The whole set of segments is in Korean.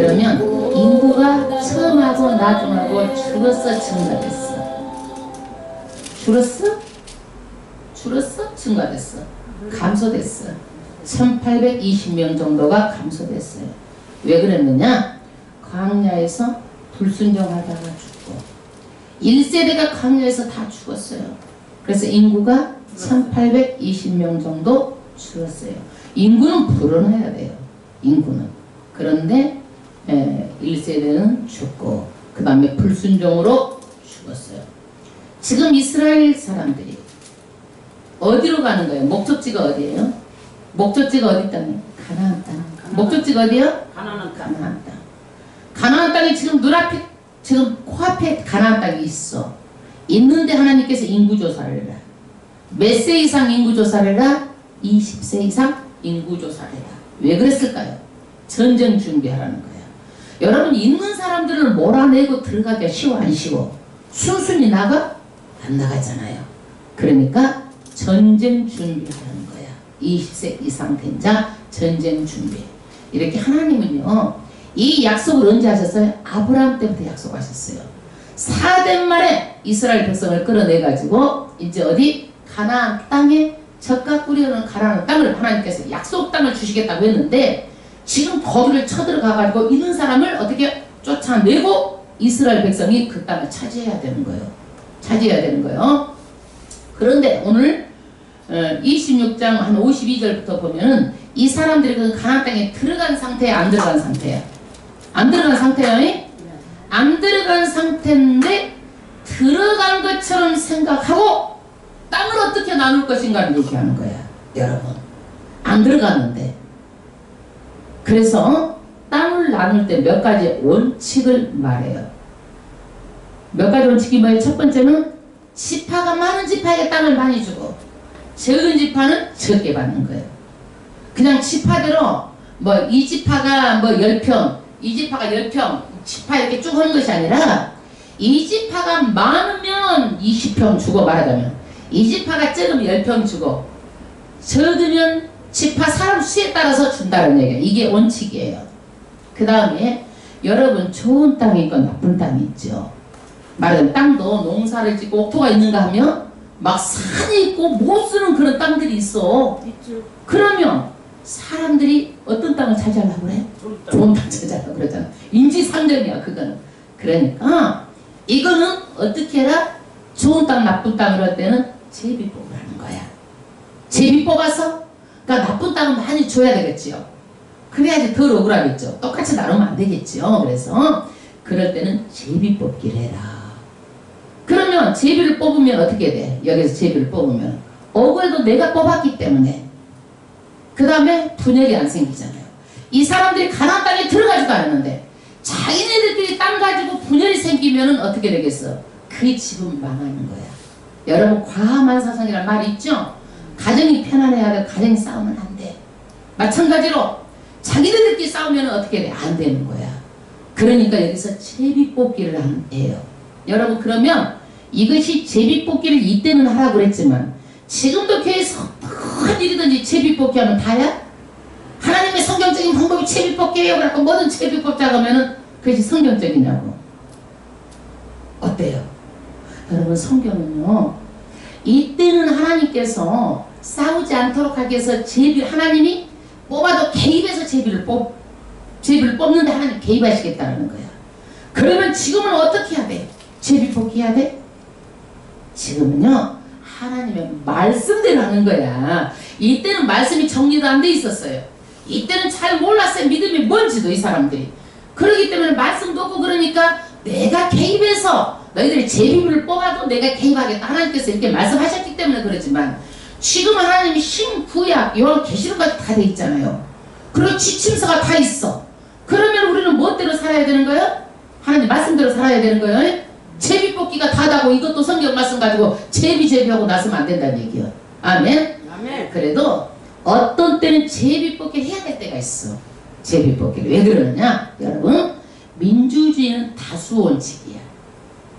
그러면 인구가 처음하고 나중하고 줄었어, 증가됐어? 줄었어? 줄었어? 증가됐어? 감소됐어. 1820명 정도가 감소됐어요. 왜 그랬느냐? 광야에서 불순종하다가 죽고 1세대가 광야에서 다 죽었어요. 그래서 인구가 1820명 정도 줄었어요. 인구는 불어나야 돼요. 인구는. 그런데 1세대는 죽고 그 다음에 불순종으로 죽었어요. 지금 이스라엘 사람들이 어디로 가는 거예요? 목적지가 어디예요? 목적지가 어디 땅이에요? 가나안 땅. 목적지가 어디요? 가나안 땅. 가나안 땅. 가나안 땅이 지금 눈앞에, 지금 코앞에 가나안 땅이 있어. 있는데 하나님께서 인구조사를 해라. 몇 세 이상 인구조사를 해라? 20세 이상 인구조사를 해라. 왜 그랬을까요? 전쟁 준비하라는 거야. 여러분, 있는 사람들을 몰아내고 들어가기가 쉬워, 안 쉬워? 순순히 나가? 안 나가잖아요. 그러니까 전쟁 준비하라는 거야. 20세 이상 된 자 전쟁 준비. 이렇게 하나님은요, 이 약속을 언제 하셨어요? 아브라함 때부터 약속하셨어요. 4대 만에 이스라엘 백성을 끌어내가지고 이제 어디? 가나안 땅에 젖과 꿀이 흐르는 가나안 땅을 하나님께서 약속 땅을 주시겠다고 했는데 지금 거기를 쳐들어가가지고 있는 사람을 어떻게 쫓아내고 이스라엘 백성이 그 땅을 차지해야 되는 거예요. 차지해야 되는 거예요. 그런데 오늘 26장 한 52절부터 보면은 이 사람들이 그 가나안 땅에 들어간 상태야, 안 들어간 상태야? 안 들어간 상태야? 안 들어간 상태인데 들어간 것처럼 생각하고 땅을 어떻게 나눌 것인가를 얘기하는 거야. 여러분, 안 들어갔는데. 그래서 땅을 나눌 때 몇 가지 원칙을 말해요. 몇 가지 원칙이 뭐예요? 첫 번째는 지파가 많은 지파에게 땅을 많이 주고 적은 지파는 적게 받는 거예요. 그냥 지파대로 뭐 이 지파가 뭐 10평, 이 지파가 10평, 지파 이렇게 쭉 하는 것이 아니라 이 지파가 많으면 20평 주고 말하자면 이 지파가 적으면 10평 주고 적으면 지파 사람 수에 따라서 준다는 얘기예요. 이게 원칙이에요. 그 다음에 여러분, 좋은 땅이 있고 나쁜 땅이 있죠. 말하자면 땅도 농사를 짓고 옥토가 있는가 하면 막 산이 있고 못 쓰는 그런 땅들이 있어. 그러면 사람들이 어떤 땅을 차지하려고 그래? 좋은 땅 차지하려고 그러잖아. 인지상정이야, 그거는. 그러니까 이거는 어떻게 해라? 좋은 땅 나쁜 땅을 할 때는 제비뽑을 하는 거야. 제비 뽑아서, 그러니까 나쁜 땅은 많이 줘야 되겠지요. 그래야지 덜 억울하겠죠. 똑같이 나누면 안 되겠지요. 그래서 그럴 때는 제비 뽑기를 해라. 그러면 제비를 뽑으면 어떻게 돼? 여기서 제비를 뽑으면 억울해도 내가 뽑았기 때문에 그 다음에 분열이 안 생기잖아요. 이 사람들이 가나안 땅에 들어가지도 않았는데 자기네들끼리 땅 가지고 분열이 생기면 어떻게 되겠어? 그 집은 망하는 거야. 여러분, 과함한 사상이란 말이 있죠? 가정이 편안해야 돼. 가정이 싸우면 안 돼. 마찬가지로 자기네들끼리 싸우면 어떻게 돼? 안 되는 거야. 그러니까 여기서 제비 뽑기를 하는 애예요. 여러분, 그러면 이것이 제비 뽑기를 이때는 하라고 그랬지만 지금도 교회에서 어떤 일이든지 제비 뽑기 하면 다야? 하나님의 성경적인 방법이 제비 뽑기예요. 그래서 뭐든 제비 뽑자고 하면은 그것이 성경적이냐고. 어때요? 여러분, 성경은요, 이때는 하나님께서 싸우지 않도록 하기 위해서 하나님이 뽑아도 개입해서 제비를 뽑는데 하나님 개입하시겠다는 거야. 그러면 지금은 어떻게 해야 돼? 제비 뽑기 해야 돼? 지금은요, 하나님의 말씀대로 하는 거야. 이때는 말씀이 정리도 안 돼 있었어요. 이때는 잘 몰랐어요. 믿음이 뭔지도, 이 사람들이. 그러기 때문에 말씀도 없고, 그러니까 내가 개입해서 너희들이 제비를 뽑아도 내가 개입하겠다. 하나님께서 이렇게 말씀하셨기 때문에 그러지만 지금은 하나님이 신구약, 요한 계시록까지 다 돼 있잖아요. 그리고 지침서가 다 있어. 그러면 우리는 무엇대로 살아야 되는 거예요? 하나님 말씀대로 살아야 되는 거예요. 제비 뽑기가 다다고 이것도 성경 말씀 가지고 제비하고 나서면 안 된다는 얘기예요. 아멘? 아멘. 그래도 어떤 때는 제비 뽑기를 해야 될 때가 있어. 제비 뽑기를. 왜 그러느냐? 여러분, 민주주의는 다수 원칙이야.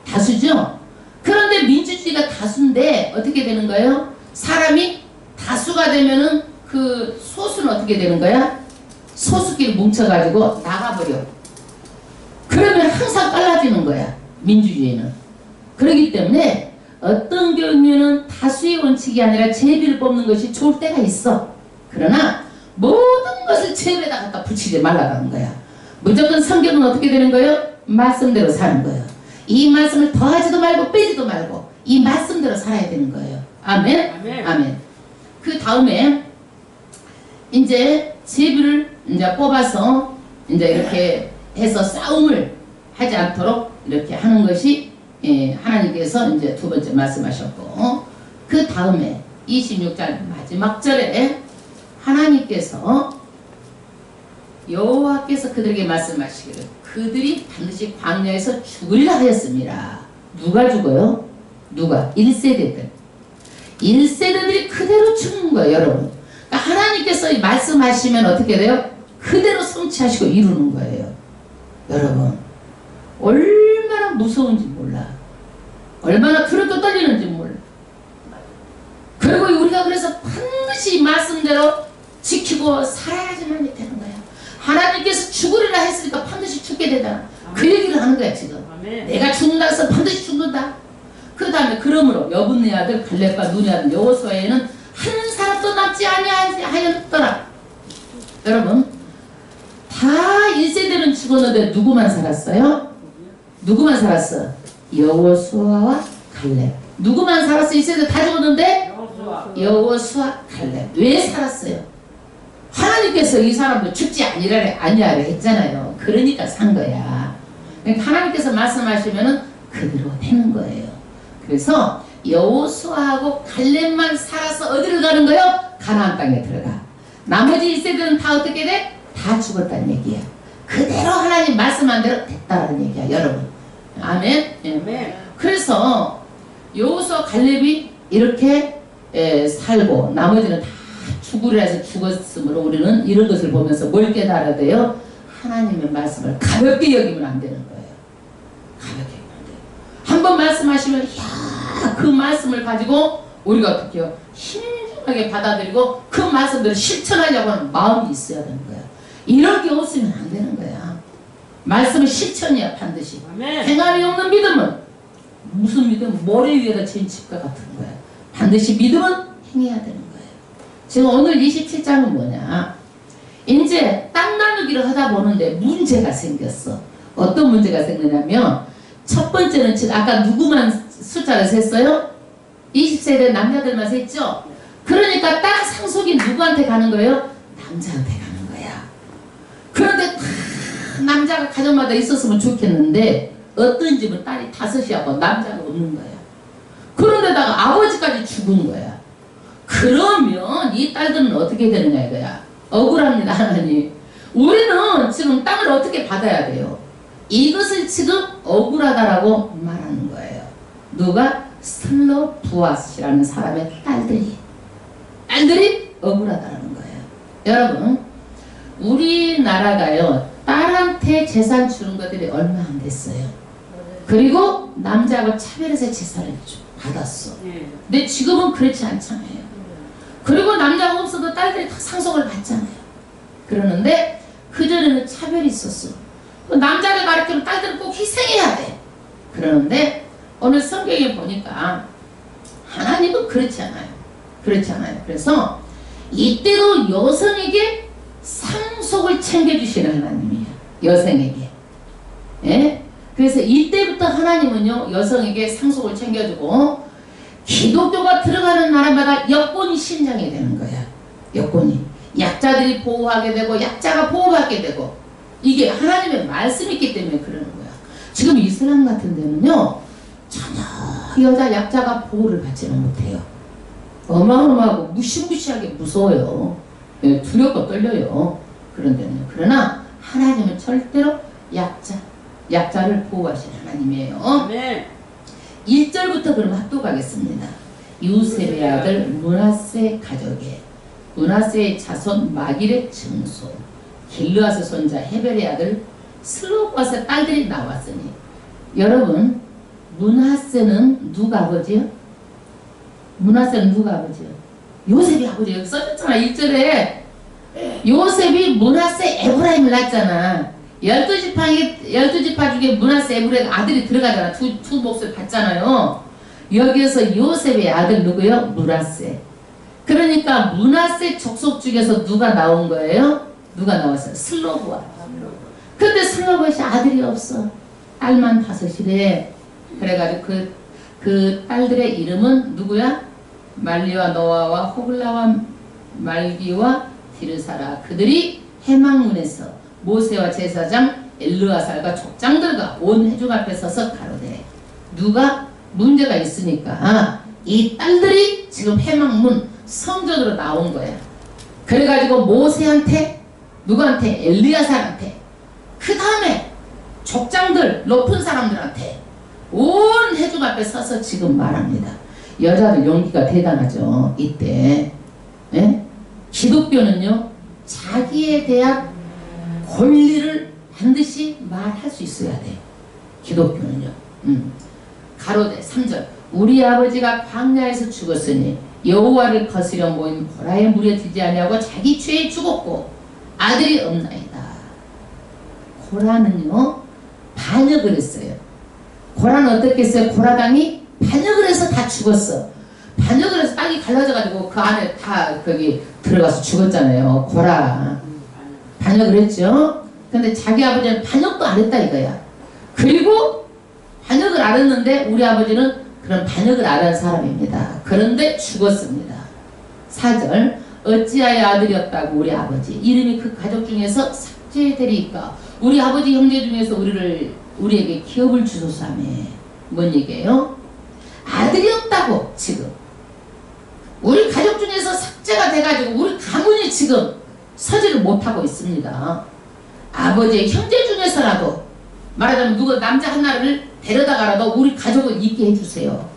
다수죠? 그런데 민주주의가 다수인데 어떻게 되는 거예요? 사람이 다수가 되면은 그 소수는 어떻게 되는 거야? 소수끼리 뭉쳐가지고 나가버려. 그러면 항상 빨라지는 거야. 민주주의는. 그렇기 때문에 어떤 경우에는 다수의 원칙이 아니라 제비를 뽑는 것이 좋을 때가 있어. 그러나 모든 것을 제비에다 갖다 붙이지 말라는 거야. 무조건 성경은 어떻게 되는 거예요? 말씀대로 사는 거예요. 이 말씀을 더하지도 말고 빼지도 말고 이 말씀대로 살아야 되는 거예요. 아멘? 아멘. 아멘. 그 다음에 이제 제비를 이제 뽑아서 이제 이렇게 해서 싸움을 하지 않도록 이렇게 하는 것이 하나님께서 이제 두 번째 말씀하셨고, 그 다음에 26절 마지막 절에 하나님께서 여호와께서 그들에게 말씀하시기를 그들이 반드시 광야에서 죽으리라 하였습니다. 누가 죽어요? 누가? 1세대들. 1세대들이 그대로 죽는 거예요, 여러분. 그러니까 하나님께서 말씀하시면 어떻게 돼요? 그대로 성취하시고 이루는 거예요. 여러분, 얼마나 무서운지 몰라. 얼마나 두렵고 떨리는지 몰라. 그리고 우리가 그래서 반드시 말씀대로 지키고 살아야지만 되는 거야. 하나님께서 죽으리라 했으니까 반드시 죽게 되잖아. 그 얘기를 하는 거야 지금. 아멘. 내가 죽는다 해서 반드시 죽는다. 그 다음에 그러므로 여분네 아들 갈렙과 눈의 아들 여호수아에는 한 사람도 남지 아니하였더라. 여러분, 다 1세대는 죽었는데 누구만 살았어요? 누구만 살았어? 여호수아와 갈렙. 누구만 살았어? 1세대 다 죽었는데 여호수아 갈렙. 왜 살았어요? 하나님께서 이 사람도 죽지 아니하라 했잖아요. 그러니까 산 거야. 그러니까 하나님께서 말씀하시면은 그대로 되는 거예요. 그래서 여호수아하고 갈렙만 살아서 어디를 가는 거예요? 가나안 땅에 들어가. 나머지 1세대는 다 어떻게 돼? 다 죽었다는 얘기야. 그대로 하나님 말씀한 대로 됐다는 얘기야, 여러분. 아멘. 아멘. 그래서 여호수아 갈렙이 이렇게 살고 나머지는 다 죽으리라 해서 죽었으므로 우리는 이런 것을 보면서 뭘 깨달아야 돼요? 하나님의 말씀을 가볍게 여기면 안 되는 거예요. 가볍게 여기면 안 돼요. 한번 말씀하시면 그 말씀을 가지고 우리가 어떻게 해요? 신중하게 받아들이고 그 말씀들을 실천하려고 하는 마음이 있어야 되는 거야. 이런 게 없으면 안 되는 거야. 말씀은 실천이야, 반드시. 아멘. 행함이 없는 믿음은 무슨 믿음? 모래 위에다 지은 집과 같은 거야. 반드시 믿음은 행해야 되는 거예요. 지금 오늘 27장은 뭐냐? 이제 땅 나누기를 하다 보는데 문제가 생겼어. 어떤 문제가 생기냐면 첫 번째는 지금 아까 누구만 숫자를 셌어요? 20세대 남자들만 셌죠? 그러니까 땅 상속이 누구한테 가는 거예요? 남자한테 가는 거야. 그런데 다 남자가 가정마다 있었으면 좋겠는데 어떤 집은 딸이 5이하고 남자가 없는 거야. 그런데다가 아버지까지 죽은 거야. 그러면 이 딸들은 어떻게 되느냐 이거야. 억울합니다, 하나님. 우리는 지금 땅을 어떻게 받아야 돼요? 이것을 지금 억울하다라고 말하는 거예요. 누가? 슬로부아스라는 사람의 딸들이 억울하다라는 거예요. 여러분, 우리나라가요 딸한테 재산 주는 것들이 얼마 안 됐어요. 그리고 남자하고 차별해서 재산을 받았어. 근데 지금은 그렇지 않잖아요. 그리고 남자가 없어도 딸들이 다 상속을 받잖아요. 그러는데 그전에는 차별이 있었어. 남자를 가르치면 딸들은 꼭 희생해야 돼. 그러는데 오늘 성경에 보니까 하나님은 그렇지 않아요. 그렇지 않아요. 그래서 이때도 여성에게 상속을 챙겨주시는 하나님이에요. 여성에게. 예? 그래서 이때부터 하나님은요 여성에게 상속을 챙겨주고 기독교가 들어가는 나라마다 여권이 신장이 되는 거야. 여권이. 약자들이 보호하게 되고 약자가 보호받게 되고 이게 하나님의 말씀이 있기 때문에 그러는 거야. 지금 이슬람 같은 데는요 전혀 여자 약자가 보호를 받지는 못해요. 어마어마하고 무시무시하게 무서워요. 예, 두렵고 떨려요. 그런 데는. 그러나 하나님은 절대로 약자를 보호하시는 하나님이에요. 네. 1절부터 그럼 합독하겠습니다. 유셉의 아들 므낫세 가족에 므낫세의 자손 마길의 증손 길르앗의 손자 헤벨의 아들 슬로바스의 딸들이 나왔으니 여러분 므낫세는 누가 아버지요? 므낫세는 누가 아버지요? 요셉이 아버지. 여기 써졌잖아 1절에. 요셉이 므낫세 에브라임을 낳았잖아. 열두 지파 중에 므낫세 에브라임 아들이 들어가잖아. 두 몫을 받잖아요. 여기에서 요셉의 아들 누구요? 므낫세. 그러니까 므낫세 족속 중에서 누가 나온 거예요? 누가 나왔어요? 슬로브앗. 근데 슬로브앗이 아들이 없어. 딸만 5이래. 그래가지고 그 딸들의 이름은 누구야? 말리와 노아와 호글라와 말기와 디르사라. 그들이 해망문에서 모세와 제사장 엘르아살과 족장들과 온 회중 앞에 서서 가로되. 누가 문제가 있으니까 이 딸들이 지금 해망문 성전으로 나온 거야. 그래가지고 모세한테, 누구한테? 엘리아살한테, 그 다음에 족장들 높은 사람들한테 온 회중 앞에 서서 지금 말합니다. 여자들 용기가 대단하죠. 이때 기독교는요 자기에 대한 권리를 반드시 말할 수 있어야 돼요. 기독교는요. 가로되 3절 우리 아버지가 광야에서 죽었으니 여호와를 거스려 모인 고라의 물에 들지 아니하고 자기 죄에 죽었고 아들이 없나이다. 고라는요 반역을 했어요. 고라는 어떻게 했어요? 고라당이 반역을 해서 다 죽었어. 반역을 해서 땅이 갈라져 가지고 그 안에 다 거기 들어가서 죽었잖아요. 고라 반역을 했죠. 근데 자기 아버지는 반역도 안 했다 이거야. 그리고 반역을 안 했는데 우리 아버지는 그런 반역을 안 한 사람입니다. 그런데 죽었습니다. 4절 어찌하여 아들이었다고 우리 아버지 이름이 그 가족 중에서 삭제되리까. 우리 아버지 형제 중에서 우리에게 기업을 주소서 하며. 뭔 얘기예요? 아들이 없다고. 지금 우리 가족 중에서 삭제가 돼가지고 우리 가문이 지금 서지를 못하고 있습니다. 아버지의 형제 중에서라도 말하자면 누가 남자 하나를 데려다가라도 우리 가족을 있게 해주세요.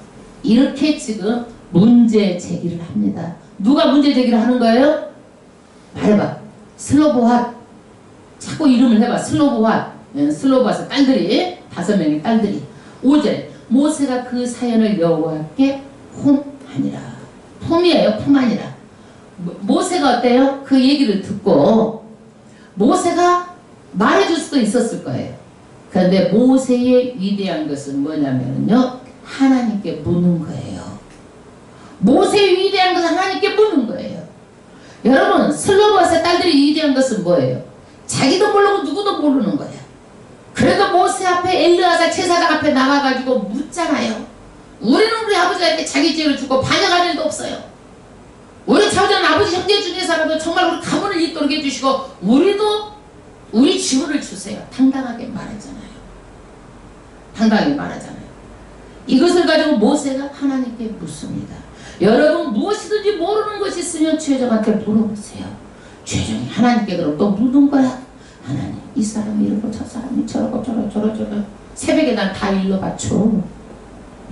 이렇게 지금 문제 제기를 합니다. 누가 문제 제기를 하는 거예요? 말해봐. 슬로보핫. 자꾸 이름을 해봐. 슬로보핫. 슬로보핫의 딸들이 5명의 딸들이. 5절 모세가 그 사연을 여호와께 홈하니라. 품이에요. 품 아니라. 모세가 어때요? 그 얘기를 듣고 모세가 말해줄 수도 있었을 거예요. 그런데 모세의 위대한 것은 뭐냐면요 하나님께 묻는 거예요. 모세의 위대한 것은 하나님께 묻는 거예요. 여러분 슬로보앗의 딸들이 위대한 것은 뭐예요? 자기도 모르고 누구도 모르는 거예요. 그래도 모세 앞에 엘르아살 제사장 앞에 나가가지고 묻잖아요. 우리는 우리 아버지가 이렇게 자기 죄를 주고 반역할 일도 없어요. 우리 자우전 아버지 형제 중에서라도 정말 우리 가문을 잇도록 해주시고 우리도 우리 지구를 주세요. 당당하게 말하잖아요. 당당하게 말하잖아요. 이것을 가지고 모세가 하나님께 묻습니다. 여러분 무엇이든지 모르는 것이 있으면 최정한테 물어보세요. 최정이 하나님께 그럼 또 묻는 거야. 하나님 이 사람이 이러고 저 사람이 저러고 저러 새벽에 난 다 일러바쳐.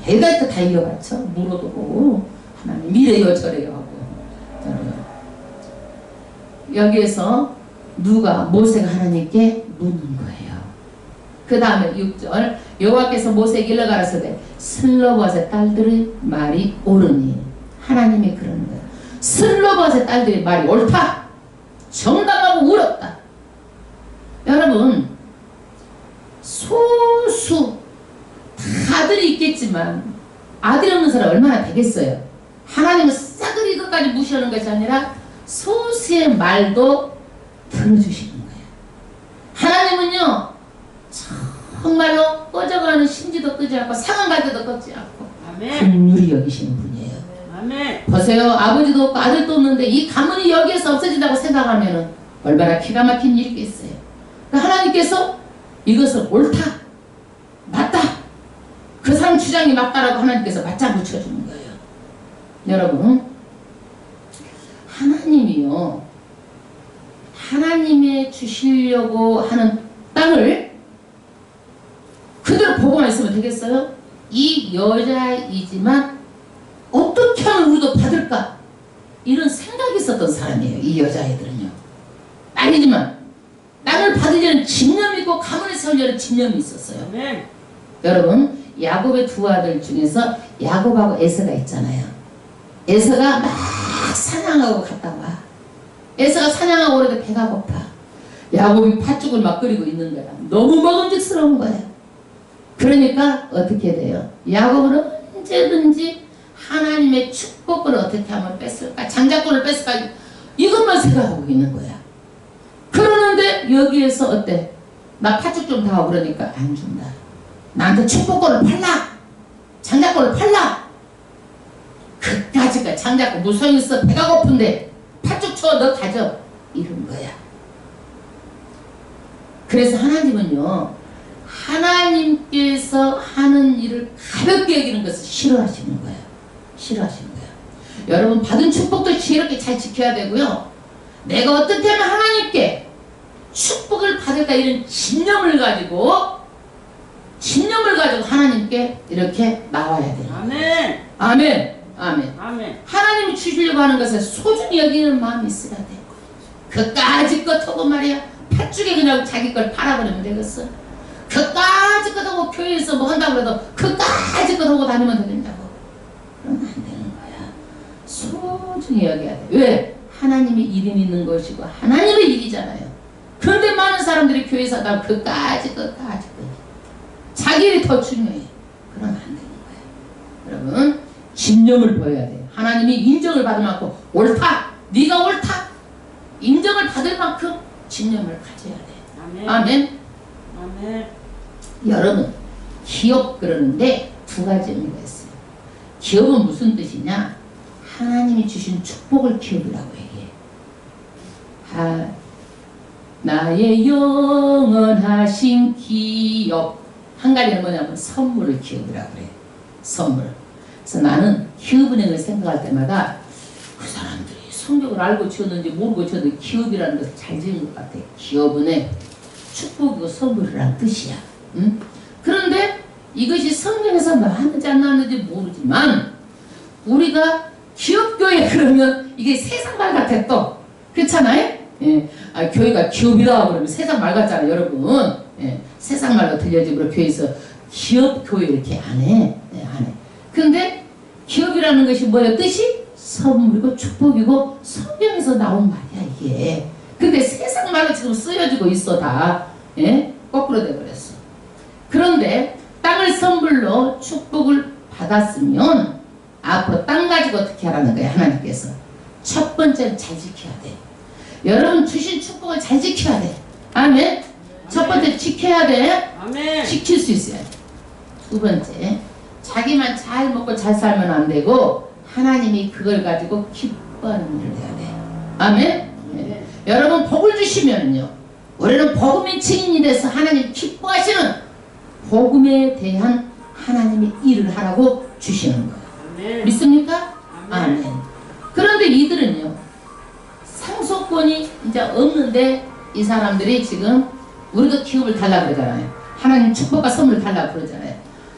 해가 다 일러바쳐. 물어도 보고 하나님 이래요 저래요 하고. 여기에서 누가 모세가 하나님께 묻는 거예요. 그 다음에 6절 여호와께서 모세에게 일러 가라사대 슬로봇의 딸들의 말이 옳으니. 하나님이 그러는 거예요. 슬로봇의 딸들의 말이 옳다. 정당하고 옳았다. 여러분 소수 아들이 있겠지만 아들이 없는 사람 얼마나 되겠어요. 하나님은 싸그리 이것까지 무시하는 것이 아니라 소수의 말도 들어주시는 거예요. 하나님은요 정말로 꺼져가는 심지도 끄지 않고 상한 갈 때도 끄지 않고 긍휼히 여기시는 분이에요. 아멘. 보세요. 아버지도 없고 아들도 없는데 이 가문이 여기에서 없어진다고 생각하면 얼마나 기가 막힌 일이겠어요. 그러니까 하나님께서 이것은 옳다 맞다 그 사람 주장이 맞다라고 하나님께서 맞장 붙여주는 거예요. 여러분 하나님이요 하나님의 주시려고 하는 땅을 그대로 보고만 있으면 되겠어요? 이 여자이지만 어떻게 하면 우리도 받을까? 이런 생각이 있었던 사람이에요. 이 여자애들은요. 딸이지만 땅을 받으려는 집념이 있고 가문을 세우려는 집념이 있었어요. 네. 여러분 야곱의 두 아들 중에서 야곱하고 에서가 있잖아요. 에서가 막 사냥하고 갔다 와. 에서가 사냥하고 오는데 배가 고파. 야곱이 팥죽을 막 끓이고 있는 거야. 너무 먹음직스러운 거야. 그러니까 어떻게 돼요? 야곱은 언제든지 하나님의 축복을 어떻게 하면 뺐을까? 장자권을 뺐을까? 이것만 생각하고 있는 거야. 그러는데 여기에서 어때? 나 팥죽 좀 다오 그러니까 안 준다. 나한테 축복권을 팔라. 장자권을 팔라. 그까짓까 장자권 무성이 있어. 배가 고픈데 팥죽 쳐 너 가져. 이런 거야. 그래서 하나님은요, 하나님께서 하는 일을 가볍게 여기는 것을 싫어하시는 거예요. 싫어하시는 거예요. 여러분 받은 축복도 이렇게 잘 지켜야 되고요. 내가 어떻게 하면 하나님께 축복을 받을까 이런 신념을 가지고 하나님께 이렇게 나와야 돼요. 아멘. 아멘. 아멘. 아멘. 하나님이 주시려고 하는 것을 소중히 여기는 마음이 있어야 돼. 그까짓 것 하고 말이야. 팥죽에 그냥 자기 걸 팔아버리면 되겠어. 그까짓 것 하고 교회에서 뭐 한다고 해도 그까짓 것 하고 다니면 되겠냐고. 그러면 안 되는 거야. 소중히 여겨야 돼. 왜? 하나님의 이름이 있는 것이고 하나님의 일이잖아요. 그런데 많은 사람들이 교회에서 하다 그까짓 것 자기 일이 더 중요해. 그러면 안 되는 거야. 여러분 신념을 보여야 돼요. 하나님이 인정을 받을 만큼 옳다. 네가 옳다. 인정을 받을 만큼 신념을 가져야 돼. 아멘. 아멘. 아멘. 여러분 기업 그러는데 두 가지 의미가 있어요. 기업은 무슨 뜻이냐? 하나님이 주신 축복을 기업이라고 얘기해. 나의 영원하신 기업. 한 가지는 뭐냐면 선물을 기업이라고 그래. 선물. 그래서 나는 기업은행을 생각할 때마다 그 사람들이 성경을 알고 지었는지 모르고 지었는지 기업이라는 것을 잘 지은 것 같아. 기업은행 축복이고 선물이라는 뜻이야. 응? 그런데 이것이 성경에서 나왔는지 안 나왔는지 모르지만 우리가 기업교회 그러면 이게 세상 말 같아 또. 그렇잖아요? 예. 교회가 기업이다 그러면 세상 말 같잖아요 여러분. 예. 세상 말로 들려지므로 교회에서 기업교회 이렇게 안 해. 예, 안 해. 근데 기업이라는 것이 뭐예요? 뜻이? 선물이고 축복이고 성경에서 나온 말이야 이게. 근데 세상 말로 지금 쓰여지고 있어 다. 예? 거꾸로 돼버렸어. 그런데 땅을 선물로 축복을 받았으면 앞으로 땅 가지고 어떻게 하라는 거야 하나님께서. 첫 번째는 잘 지켜야 돼. 여러분 주신 축복을 잘 지켜야 돼. 아멘. 첫 번째 지켜야 돼. 아멘. 지킬 수 있어야 돼. 두 번째 자기만 잘 먹고 잘 살면 안 되고 하나님이 그걸 가지고 기뻐하는 일을 해야 돼. 아멘. 네. 여러분 복을 주시면요 우리는 복음의 증인이 돼서 하나님 기뻐하시는 복음에 대한 하나님의 일을 하라고 주시는 거예요. 아멘. 믿습니까? 아멘. 아멘. 그런데 이들은요 상속권이 이제 없는데 이 사람들이 지금 우리도 기업을 달라고 그러잖아요. 하나님 축복과 선물을 달라고 그러잖아요.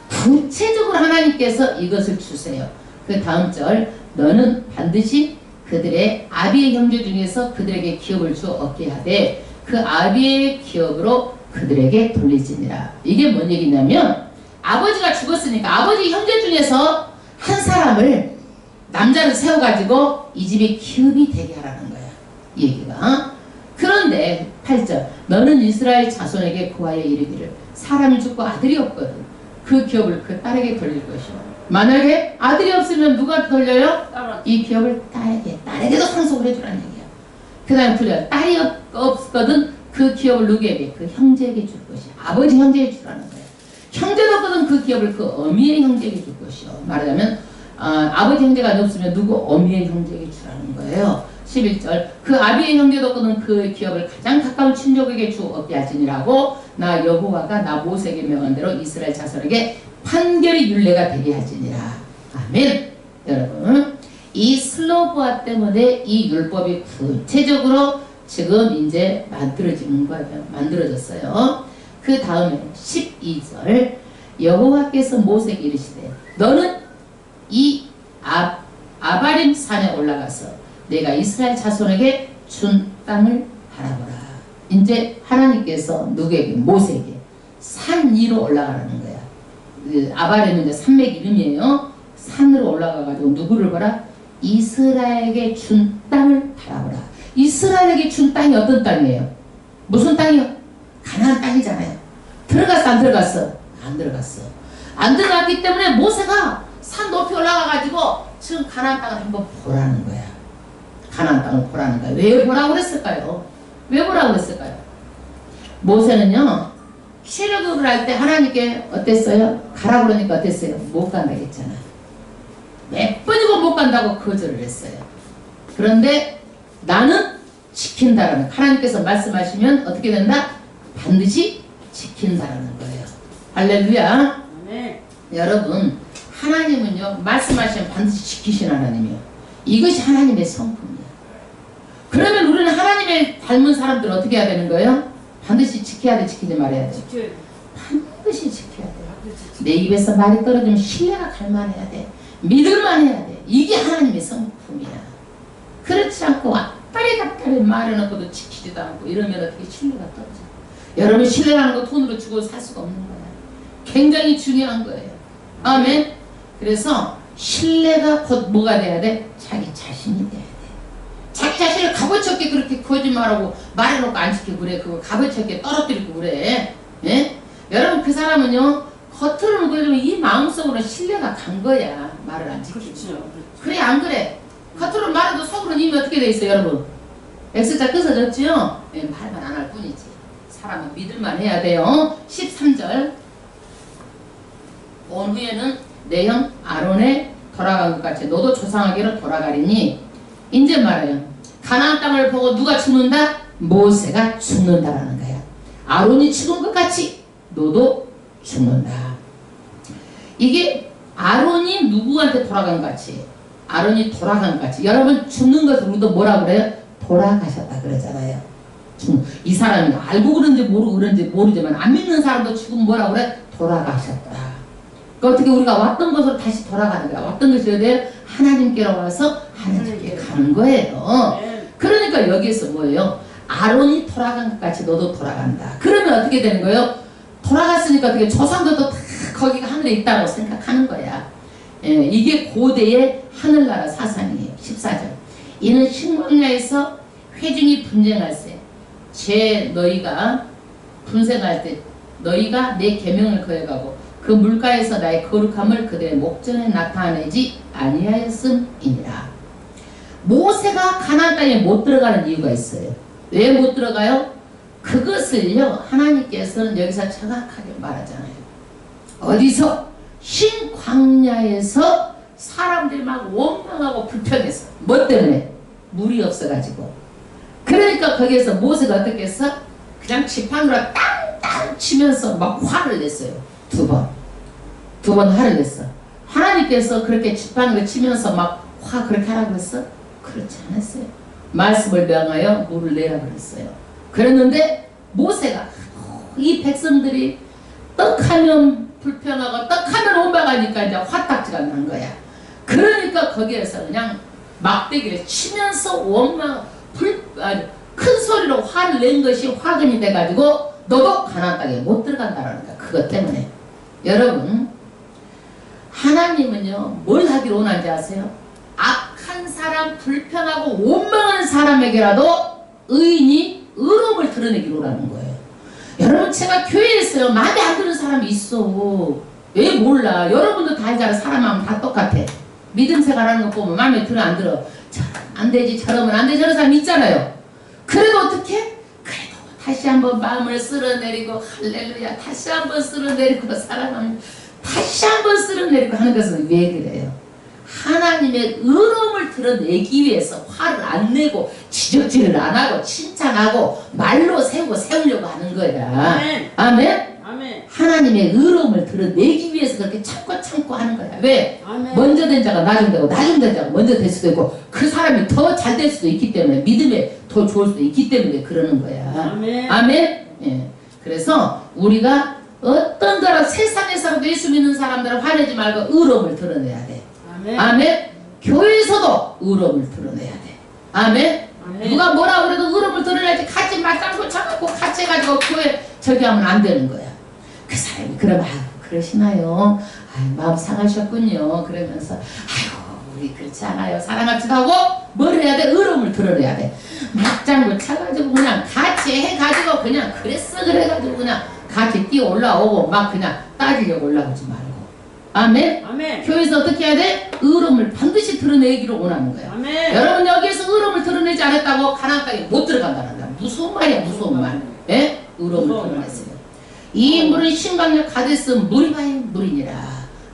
구체적으로 하나님께서 이것을 주세요. 그 다음 절 너는 반드시 그들의 아비의 형제 중에서 그들에게 기업을 주어 얻게 하되 그 아비의 기업으로 그들에게 돌리지니라. 이게 뭔 얘기냐면 아버지가 죽었으니까 아버지 형제 중에서 한 사람을 남자를 세워가지고 이 집의 기업이 되게 하라는 거야. 이 얘기가. 그런데 8절 너는 이스라엘 자손에게 고하여 이르기를 사람이 죽고 아들이 없거든 그 기업을 그 딸에게 돌릴 것이요. 만약에 아들이 없으면 누가 돌려요? 이 기업을 딸에게도 상속을 해주라는 얘기야. 그 다음에 돌려 딸이 없거든 그 기업을 누구에게? 그 형제에게 줄 것이야. 아버지 형제에게 주라는 거야. 형제도 없거든 그 기업을 그 어미의 형제에게 줄 것이요. 말하자면 아버지 형제가 없으면 누구? 어미의 형제에게 주라는 거예요. 11절 그 아비의 형제도 없거든 그 기업을 가장 가까운 친족에게 주어 얻게 하지니라고 나 여호와가 나 모세에게 명한 대로 이스라엘 자손에게 판결의 율례가 되게 하지니라. 아멘. 여러분 이 슬로브아 때문에 이 율법이 구체적으로 지금 이제 만들어지는 거예요. 만들어졌어요. 그 다음에 12절 여호와께서 모세에게 이르시되 너는 이 아바림 산에 올라가서 내가 이스라엘 자손에게 준 땅을 바라보라. 이제 하나님께서 누구에게? 모세에게 산 위로 올라가라는 거야. 아바림은 이제 산맥 이름이에요. 산으로 올라가가지고 누구를 보라? 이스라엘에게 준 땅을 바라보라. 이스라엘에게 준 땅이 어떤 땅이에요? 무슨 땅이요? 가나안 땅이잖아요. 들어갔어 안 들어갔어? 안 들어갔어. 안 들어갔기 때문에 모세가 산 높이 올라가가지고 지금 가나안 땅을 한번 보라는 거야. 가나안 땅을 보라는 거야. 왜 보라고 그랬을까요? 왜 보라고 그랬을까요? 모세는요 시력을 할 때 하나님께 어땠어요? 가라고 그러니까 어땠어요? 못 간다고 했잖아. 몇 번이고 못 간다고 거절을 했어요. 그런데 나는 지킨다라는, 하나님께서 말씀하시면 어떻게 된다? 반드시 지킨다라는 거예요. 할렐루야. 네. 여러분, 하나님은요 말씀하시면 반드시 지키시는 하나님이요. 이것이 하나님의 성품이야. 그러면 우리는 하나님의 닮은 사람들은 어떻게 해야 되는 거예요? 반드시 지켜야 돼, 지키지 말아야 돼? 지켜야 돼. 반드시 지켜야 돼. 내 입에서 말이 떨어지면 신뢰가 갈만해야 돼. 믿을만 해야 돼. 이게 하나님의 성품이야. 그렇지 않고 왔다리 갔다리 말해놓고도 지키지도 않고 이러면 어떻게 신뢰가 떨어져. 여러분, 신뢰라는 거 돈으로 주고 살 수가 없는 거야. 굉장히 중요한 거예요. 아멘. 그래서 신뢰가 곧 뭐가 돼야 돼? 자기 자신이 돼야 돼. 자기 자신을 값어치게 그렇게 거짓말하고 말해놓고 안 지키고 그래. 그거 값어치게 떨어뜨리고 그래. 예? 여러분, 그 사람은요 겉으로는 그러지만 이 마음속으로 신뢰가 간 거야. 말을 안 지키고. 그렇죠. 그래 안 그래? 겉으로 말해도 속으로는 이미 어떻게 돼 있어요, 여러분? X자 끊어졌죠? 예, 말만 안 할 뿐이지. 사람은 믿을만 해야 돼요. 13절. 온 후에는 내 형 아론에 돌아간 것 같이 너도 조상에게로 돌아가리니, 이제 말해요. 가나안 땅을 보고 누가 죽는다? 모세가 죽는다라는 거야. 아론이 죽은 것 같이 너도 죽는다. 이게 아론이 누구한테 돌아간 것 같이, 아론이 돌아간 것 같이. 여러분, 죽는 것을 우리도 뭐라 그래요? 돌아가셨다 그러잖아요. 이 사람이 알고 그런지 모르고 그런지 모르지만 안 믿는 사람도 죽으면 뭐라 그래? 돌아가셨다. 그러니까 어떻게 우리가 왔던 곳으로 다시 돌아가는 거야. 왔던 것이 어디에? 하나님께로 와서 하나님께 가는 거예요. 그러니까 여기에서 뭐예요? 아론이 돌아간 것 같이 너도 돌아간다. 그러면 어떻게 되는 거예요? 돌아갔으니까 어떻게 조상들도 다 거기가 하늘에 있다고 생각하는 거야. 예, 이게 고대의 하늘나라 사상이에요. 14절. 이는 식량야에서 회중이 분쟁할 때, 제 너희가 분쟁할 때 너희가 내 계명을 거역하고 그 물가에서 나의 거룩함을 그들의 목전에 나타내지 아니하였음이니라. 모세가 가나안 땅에 못 들어가는 이유가 있어요. 왜 못 들어가요? 그것을요 하나님께서는 여기서 정확하게 말하잖아요. 어디서? 흰 광야에서 사람들이 막 원망하고 불평했어. 뭐 때문에? 물이 없어가지고. 그러니까 거기에서 모세가 어떻게 했어? 그냥 지팡이로 땅땅 치면서 막 화를 냈어요. 두 번 화를 냈어. 하나님께서 그렇게 지팡이로 치면서 막 화 그렇게 하라고 그랬어? 그렇지 않았어요. 말씀을 명하여 물을 내라 그랬어요. 그랬는데 모세가 이 백성들이 떡하면 불평하고 떡하면 원망하니까 이제 화딱지가 난 거야. 그러니까 거기에서 그냥 막대기를 치면서 큰 소리로 화를 낸 것이 화근이 돼가지고 너도 가나안 땅에 못 들어간다라는 거야. 그것 때문에. 여러분, 하나님은요 뭘 하기를 원하는지 아세요? 악한 사람, 불평하고 원망하는 사람에게라도 의인이 의로움을 드러내기를 원하는 거예요. 여러분, 제가 교회에 있어요. 마음에 안 드는 사람이 있어. 왜 몰라? 여러분도 다 알잖아. 사람 마음 다 똑같아. 믿음 생활하는 거 보면 마음에 들어 안 들어? 안 되지, 저러면 안 돼, 저런 사람 있잖아요. 그래도 어떻게? 그래도 다시 한번 마음을 쓸어내리고 할렐루야 다시 한번 쓸어내리고 사랑하면 다시 한번 쓸어내리고 하는 것은 왜 그래요? 하나님의 의로움을 드러내기 위해서 화를 안 내고 지적질을 안 하고 칭찬하고 말로 세우려고 하는 거야. 아멘. 아멘? 아멘. 하나님의 의로움을 드러내기 위해서 그렇게 참고 하는 거야. 왜? 아멘. 먼저 된 자가 나중 되고 나중 된 자가 먼저 될 수도 있고 그 사람이 더 잘 될 수도 있기 때문에 믿음에 더 좋을 수도 있기 때문에 그러는 거야. 아멘. 아멘? 예. 그래서 우리가 어떤 거라 세상에서도 예수 믿는 사람들은 화내지 말고 의로움을 드러내야 돼. 아멘. 아멘? 교회에서도 의로움을 드러내야 돼. 아멘? 아멘. 누가 뭐라 그래도 의로움을 드러내야지. 같이 맞장구 쳐갖고 같이 해가지고 교회 저기 하면 안 되는 거야. 그 사람이 그러면 그러시나요? 아유, 마음 상하셨군요. 그러면서 아이고 우리 그렇지 않아요. 사랑합시다 하고 뭘 해야 돼? 의로움을 드러내야 돼. 막장구 차가지고 그냥 같이 해가지고 그냥 그랬어 그래가지고 그냥 같이 뛰어 올라오고 막 그냥 따지려고 올라오지 말고. 아멘. 아멘. 교회에서 어떻게 해야 돼? 의로움을 반드시 드러내기를 원하는 거야. 아멘. 여러분 여기에서 의로움을 드러내지 않았다고 가나안 땅에 못 들어간다는 거야. 무서운 말이야, 무서운 말. 예? 의로움을 드러냈어요. 이 물은 신강력 가데스 무리바의 물이니라.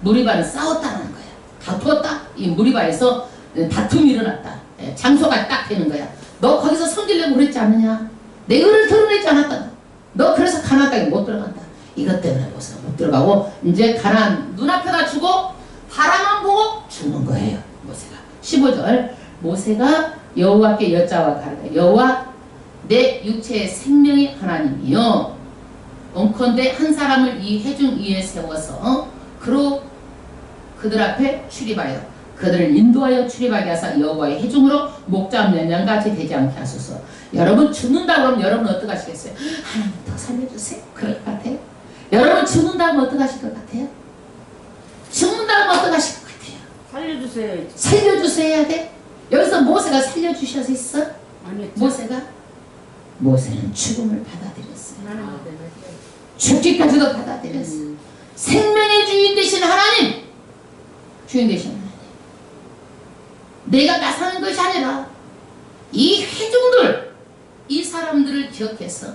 무리바는 싸웠다는 거야. 다투었다. 이 무리바에서 다툼이 일어났다. 예, 장소가 딱 되는 거야. 너 거기서 성질내고 그랬지 않느냐? 내 의를 드러내지 않았다. 너 그래서 가나안 땅에 못 들어간다. 이것 때문에 모세가 못 들어가고 이제 가나안 눈앞에다 주고 바라만 보고 죽는 거예요. 모세가. 15절 모세가 여호와께 여자와 가르되 여호와 내 육체의 생명의 하나님이여 온컨대 한 사람을 이 회중 위에 세워서 그로 그들 앞에 출입하여 그들을 인도하여 출입하게 하사 여호와의 회중으로 목자없는 양같이 되지 않게 하소서. 여러분 죽는다 그러면 여러분 어떡하시겠어요? 하나님 더 살려주세요. 그럴 것 같아요. 여러분 죽는다면 어떡하실 것 같아요? 죽는다면 어떡하실 것 같아요? 살려주세요. 살려주세요 해야 돼? 여기서 모세가 살려주셔서 있어? 모세가? 모세는 죽음을 받아들였어요. 죽기까지도 받아들였어요. 생명의 주인 되신 하나님, 주인 되신 하나님, 내가 나서는 것이 아니라 이 회중들, 이 사람들을 기억해서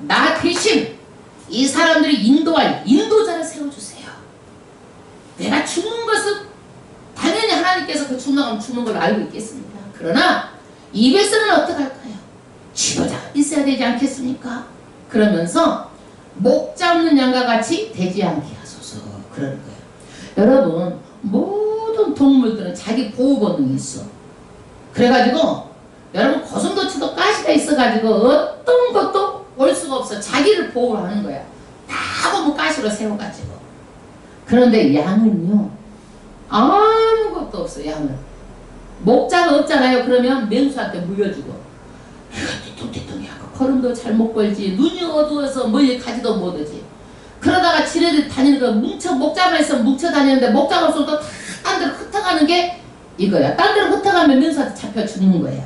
나 대신 이 사람들이 인도할 인도자를 세워주세요. 내가 죽는 것은 당연히 하나님께서 그 죽는 걸 알고 있겠습니다. 그러나 입에서는 어떡할까요? 지도자가 있어야 되지 않겠습니까? 그러면서 목자 없는 양과 같이 되지 않게 하소서. 그러는 거예요. 여러분 모든 동물들은 자기 보호 본능이 있어. 그래가지고 여러분 고슴도치도 가시가 있어가지고 어떤 것도 올 수가 없어. 자기를 보호하는 거야. 다 보면 가시로 세워가지고. 그런데 양은요 아무것도 없어. 양은 목자가 없잖아요. 그러면 맹수한테 물려주고 뒤뚱뒤뚱하고 걸음도 잘 못 걸지, 눈이 어두워서 멀리 가지도 못하지. 그러다가 지네들 다니는 거 목자만 있으면 뭉쳐 다니는데 목자가 없으면 또 딴 데로 흩어가는 게 이거야. 딴 데로 흩어가면 맹수한테 잡혀 죽는 거야.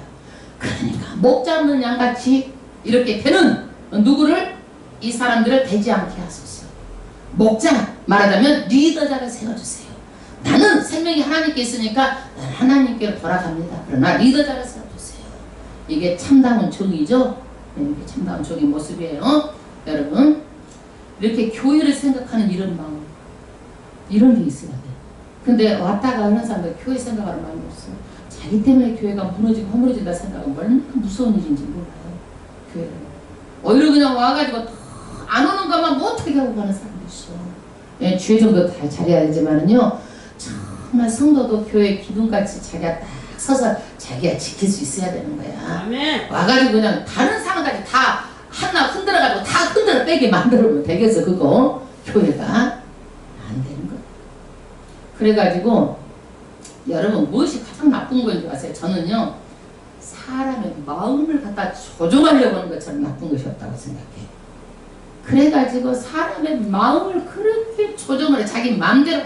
그러니까 목자 없는 양같이 이렇게 되는 누구를? 이 사람들을 되지 않게 하소서. 목자, 말하자면 리더자를 세워주세요. 나는 생명이 하나님께 있으니까 나는 하나님께로 돌아갑니다. 그러나 리더자를 세워주세요. 이게 참다운 종이죠. 이게 참다운 종의 모습이에요. 여러분 이렇게 교회를 생각하는 이런 마음, 이런 게 있어야 돼. 근데 왔다가 하는 사람들 교회 생각하는 마음이 없어. 자기 때문에 교회가 무너지고 허물어진다 생각하면 얼마나 무서운 일인지 몰라요. 교회를 오히려 그냥 와가지고 안 오는 것만 못하게 하고 가는 사람도 있어. 예, 주의 정도 다 잘해야 되지만은요 정말 성도도 교회 기둥같이 자기가 딱 서서 자기가 지킬 수 있어야 되는 거야. 아멘. 와가지고 그냥 다른 사람까지 다 하나 흔들어가지고 다 흔들어 빼게 만들면 되겠어. 그거 교회가 안 되는 거야. 그래가지고 여러분 무엇이 가장 나쁜 건지 아세요? 저는요 사람의 마음을 갖다 조종하려고 하는 것처럼 나쁜 것이 없다고 생각해요. 그래가지고 사람의 마음을 그렇게 조정을 해. 자기 마음대로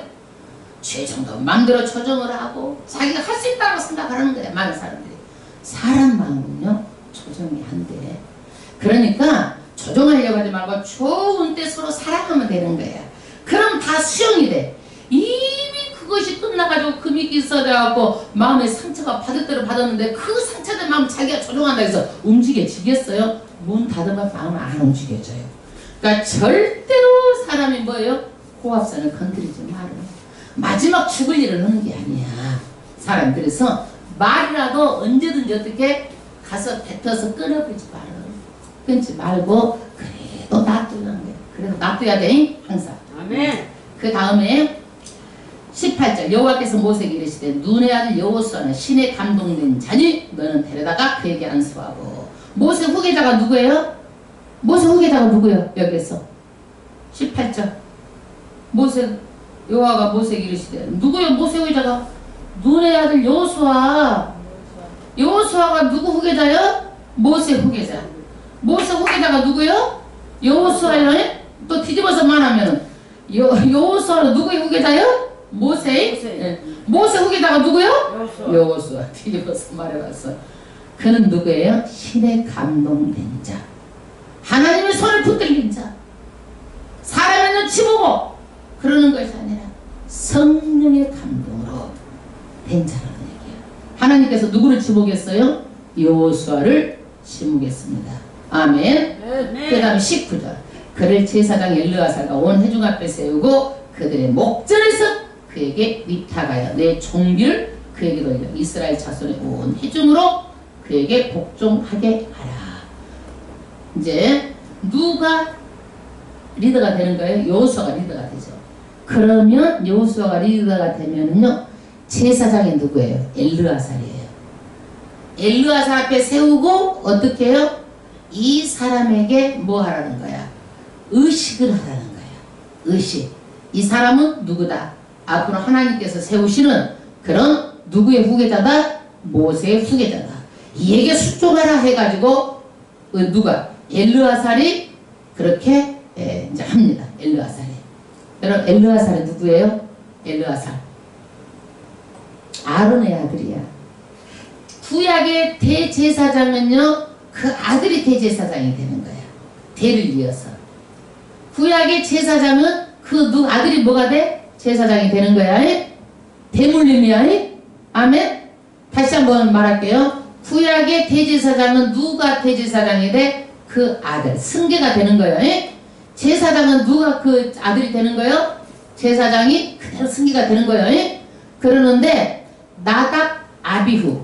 죄정도 마음대로 조정을 하고 자기가 할 수 있다고 생각하는 거야. 많은 사람들이. 사람 마음은요 조정이 안 돼. 그러니까 조정하려고 하지 말고 좋은 때 서로 사랑하면 되는 거야. 그럼 다 수용이 돼. 이미 그것이 끝나가지고 금이 있어져갖고 마음에 상처가 받을 대로 받았는데 그 상처된 마음 자기가 조정한다 해서 움직여지겠어요? 문 닫으면 마음은 안 움직여져요. 그러니까 절대로 사람이 뭐예요? 고압선을 건드리지 말아요. 마지막 죽을 일을 하는 게 아니야. 사람 그래서 말이라도 언제든지 어떻게 가서 뱉어서 끊어버리지 말아요. 끊지 말고 그래도 놔두는 거예요. 그래도 놔둬야 돼 항상. 아멘. 그 다음에 18절 여호와께서 모세에게 이르시되 눈의 아들 여호수아는 신의 감동된 자니 너는 데려다가 그에게 안수하고. 모세 후계자가 누구예요? 모세 후계자가 누구예요? 여기서 18절 모세 여호와가 모세에게 이르시되 누구예요? 모세 후계자가 눈의 아들 여호수아. 여호수아가 누구 후계자요? 모세 후계자. 모세 후계자가 누구요? 여호수아요? 또 뒤집어서 말하면 여호수아는 누구의 후계자요? 모세 후계자가 누구요? 여호수아. 뒤집어서 말해봤어. 그는 누구예요? 신의 감동된 자, 하나님의 손을 붙들린 자, 사람의 눈치 보고 그러는 것이 아니라 성령의 감동으로 된 자라는 얘기예요. 하나님께서 누구를 지목했어요? 여호수아를 지목했습니다. 아멘. 그 다음에 19절. 그를 제사장 엘르아사가 온 회중 앞에 세우고 그들의 목전에서 그에게 위탁하여 내 종기를 그에게 돌려 이스라엘 자손의 온 회중으로 그에게 복종하게 하라. 이제 누가 리더가 되는 거예요? 여호수아가 리더가 되죠. 그러면 여호수아가 리더가 되면은요, 제사장이 누구예요? 엘르아살이에요. 엘르아살 앞에 세우고 어떻게 해요? 이 사람에게 뭐 하라는 거야? 의식을 하라는 거야. 의식. 이 사람은 누구다? 앞으로 하나님께서 세우시는 그런 누구의 후계자다? 모세의 후계자다. 이에게 순종하라 해가지고 누가? 엘르아살이 그렇게 이제 합니다. 엘르아살이. 여러분, 엘르아살이 누구예요? 엘르아살. 아론의 아들이야. 구약의 대제사장은요, 그 아들이 대제사장이 되는 거야. 대를 이어서. 구약의 제사장은 그 아들이 뭐가 돼? 제사장이 되는 거야. 대물림이야. 아멘? 다시 한번 말할게요. 구약의 대제사장은 누가 대제사장이 돼? 그 아들. 승계가 되는 거예요. 제사장은 누가 그 아들이 되는 거예요? 제사장이 그대로 승계가 되는 거예요. 그러는데 나답, 아비후,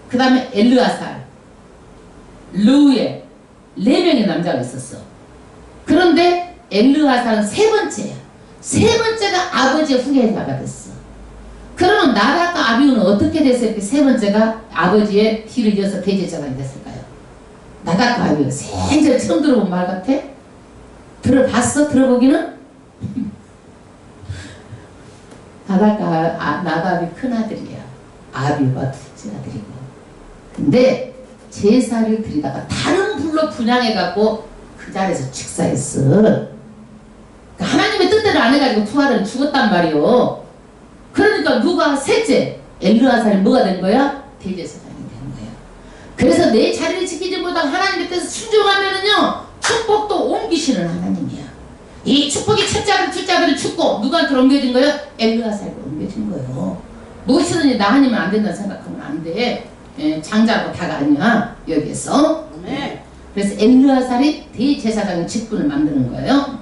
그 다음에 엘르아살, 르우엘, 4명의 남자가 있었어. 그런데 엘르아살은 세 번째야. 세 번째가 아버지의 후계자가 됐어. 그러면 나답과 아비후는 어떻게 됐을까? 세 번째가 아버지의 뒤를 이어서 대제사장이 됐을까요? 나답과 아비후 생전 처음 들어본 말 같아? 들어봤어? 들어보기는? 나답이 큰아들이야. 아비후가 둘째 아들이고. 근데 제사를 드리다가 다른 불로 분양해갖고 그 자리에서 직사했어. 그러니까 하나님의 뜻대로 안 해가지고 두 아들은 죽었단 말이요. 그러니까 누가 셋째 엘르아살이 뭐가 된 거야? 대제사장이 된 거야. 그래서 내 자리를 지키지 못하고 하나님의 뜻에 순종하면은요, 축복도 옮기시는 하나님이야. 이 축복이 첫째 아들, 둘째 아들을 죽고 누구한테 옮겨진 거예요? 엘르아살로 옮겨진 거예요. 무엇이든지 나 아니면 안 된다는 생각하면 안 돼. 장자고 다가 아니야 여기에서. 네. 그래서 엘르아살이 대제사장의 직분을 만드는 거예요.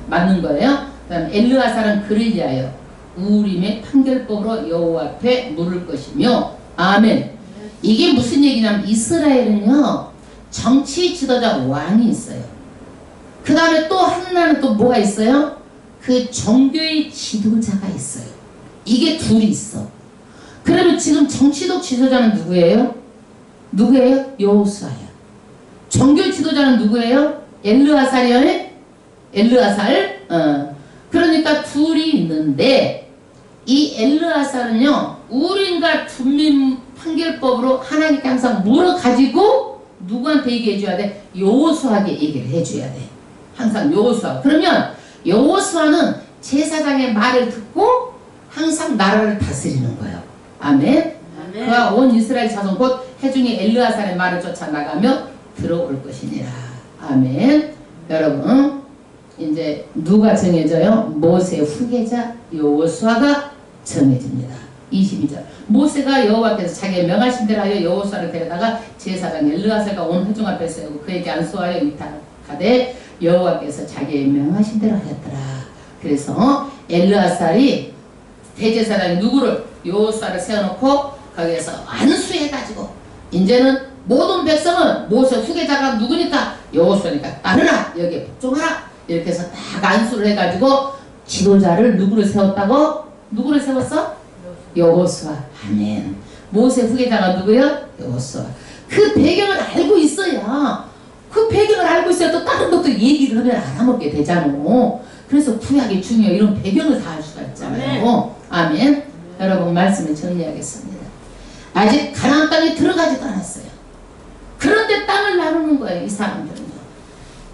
만든 거예요. 그다음 엘르아살은 그를 위하여 우림의 판결법으로 여호와 앞에 물을 것이며. 아멘. 이게 무슨 얘기냐면 이스라엘은요, 정치 지도자 왕이 있어요. 그 다음에 또 하나는 또 뭐가 있어요? 그 종교의 지도자가 있어요. 이게 둘이 있어. 그러면 지금 정치적 지도자는 누구예요? 누구예요? 여호수아야. 종교 지도자는 누구예요? 엘르아살이요. 엘르아살. 그러니까 둘이 있는데 이 엘르아살은요, 우림과 둠밈 판결법으로 하나님께 항상 물어가지고 누구한테 얘기해줘야 돼? 여호수아에게 얘기를 해줘야 돼. 항상 여호수아. 그러면 여호수아는 제사장의 말을 듣고 항상 나라를 다스리는 거예요. 아멘. 그가 온 이스라엘 자손 곧 회중의 엘르아살의 말을 쫓아 나가며 들어올 것이니라. 아멘. 여러분, 이제 누가 정해져요? 모세 후계자 여호수아가 정해집니다. 22절. 모세가 여호와께서 자기의 명하신 대로 하여 여호수아를 데려다가 제사장 엘르아살과 온 회중 앞에 세우고 그에게 안수하여 위탁하되 여호와께서 자기의 명하신 대로 하였더라. 그래서 엘르아살이 대제사장이 누구를? 여호수아를 세워놓고 거기에서 안수해가지고 이제는 모든 백성은 모세 후계자가 누구니까? 여호수아니까 따르라, 여기에 복종하라, 이렇게 해서 딱 안수를 해가지고 지도자를 누구를 세웠다고? 누구를 세웠어? 여호수아. 아멘. 모세 후계자가 누구요? 여호수아. 그 배경을 알고 있어야, 그 배경을 알고 있어야 또 다른 것도 얘기를 하면 알아먹게 되잖아. 그래서 구약이 중요해요. 이런 배경을 다 알 수가 있잖아요. 아멘. 여러분, 말씀을 정리하겠습니다. 아직 가나안 땅에 들어가지도 않았어요. 그런데 땅을 나누는 거예요, 이 사람들은요.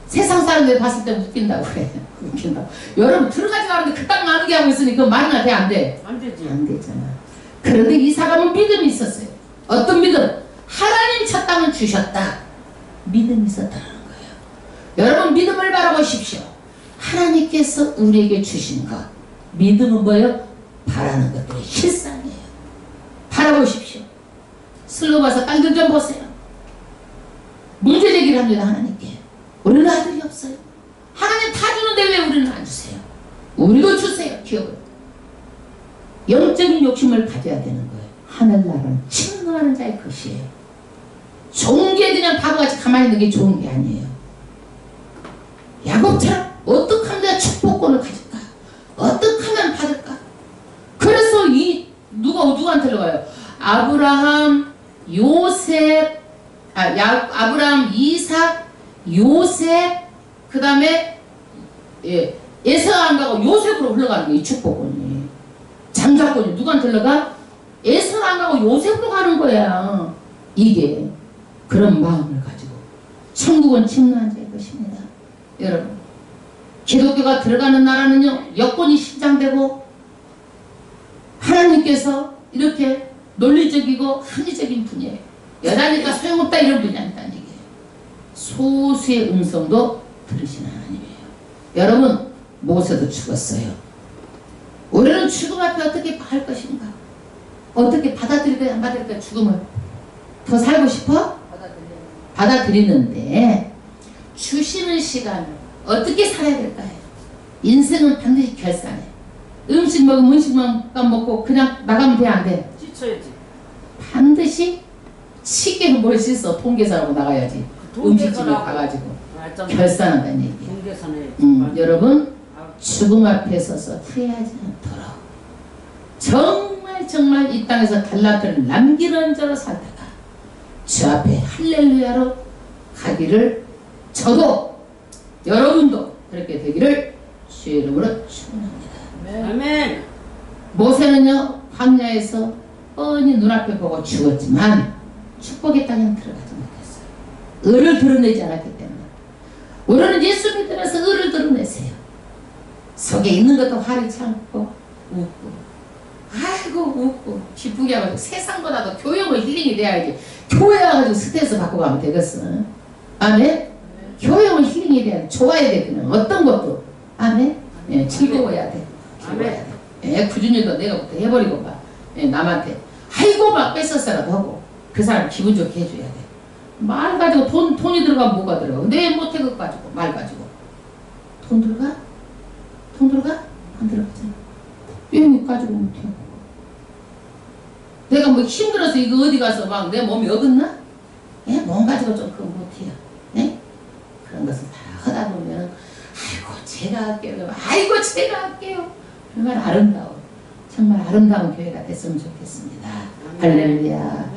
세상 사람들 봤을 때 웃긴다고 그래. 웃긴다. 여러분 들어가지도 않는데 그딴 많게 하고 있으니 그 말이나 돼? 안 돼? 안 되지. 안 되잖아. 그런데 이 사람은 믿음이 있었어요. 어떤 믿음? 하나님 첫 땅을 주셨다. 믿음이 있었다는 거예요. 여러분 믿음을 바라보십시오. 하나님께서 우리에게 주신 것. 믿음은 뭐예요? 바라는 것들의 실상이에요. 바라보십시오. 슬로바서 땅들 좀 보세요. 문제 제기를 합니다. 하나님께. 우리는 아들이 없어요. 하나님 다 주는데 왜 우리는 안 주세요? 우리도 주세요. 기업을. 영적인 욕심을 가져야 되는 거예요. 하늘나라는 침노하는 자의 것이에요. 좋은 게 그냥 바보같이 가만히 있는 게 좋은 게 아니에요. 야곱처럼 어떻게 하면 내가 축복권을 가질까? 어떻게 하면 받을까? 그래서 누구한테 들어가요? 아브라함, 요셉, 아브라함, 이삭, 요셉, 그 다음에 에서 안 가고 요셉으로 흘러가는 게 이 축복권이. 장자권이 누구한테 흘러가? 에서 안 가고 요셉으로 가는 거야. 이게 그런 마음을 가지고 천국은 침노한 자의 것입니다. 여러분 기독교가 들어가는 나라는요 여권이 신장되고 하나님께서 이렇게 논리적이고 합리적인 분이에요. 여자니까 소용없다 이런 분이 아니다는 얘기예요. 소수의 음성도 들으시는 하나님이에요. 여러분 모세도 죽었어요. 우리는 죽음 앞에 어떻게 할 것인가? 어떻게 받아들일까요? 안 받아들일까요? 죽음을 더 살고 싶어? 받아들이는데 주시는 시간을 어떻게 살아야 될까요? 인생은 반드시 결산해. 음식 먹으면 음식만 먹고 그냥 나가면 돼? 안 돼? 씻어야지. 반드시 시계는 뭘 씻어? 통계사라고 나가야지. 음식집에 가가지고 결산한다는 얘기예요. 통계산에 여러분 죽음 앞에 서서 후회하지 않도록 정말 이 땅에서 달란트를 남기는 자로 살다가 주 앞에 할렐루야로 가기를 저도 여러분도 그렇게 되기를 주의 이름으로 축원합니다. 아멘. 모세는요 광야에서 뻔히 눈앞에 보고 죽었지만 축복의 땅에는 들어가지 못했어요. 의를 드러내지 않았기 때문에. 우리는 예수 믿으면서 의를 드러내세요. 속에 있는 것도 화를 참고 웃고 아이고 웃고 기쁘게 하고 세상보다도 교육을 힐링이 돼야지. 교회 와가지고 스트레스 받고 가면 되겠어. 아멘? 교육을 힐링이 돼야 돼. 좋아야 돼. 그냥 어떤 것도. 아멘? 예, 즐거워야 돼. 즐거워야 돼. 예, 구준이도 내가부터 해버리고 막 예, 남한테 아이고 막 뺏었어라도 하고 그 사람 기분 좋게 해줘야 돼. 말 가지고 돈이 들어가면 뭐가 들어가? 내 못해 그거 가지고 말 가지고 돈 들어가? 돈 들어가? 안 들어가잖아. 왜 가지고 못해? 내가 뭐 힘들어서 이거 어디 가서 막 내 몸이 어긋나? 예? 몸 가지고 좀 그거 못해요. 예? 그런 것을 다 하다 보면 아이고 제가 할게요. 아이고 제가 할게요. 정말 아름다워. 정말 아름다운 교회가 됐으면 좋겠습니다. 할렐루야.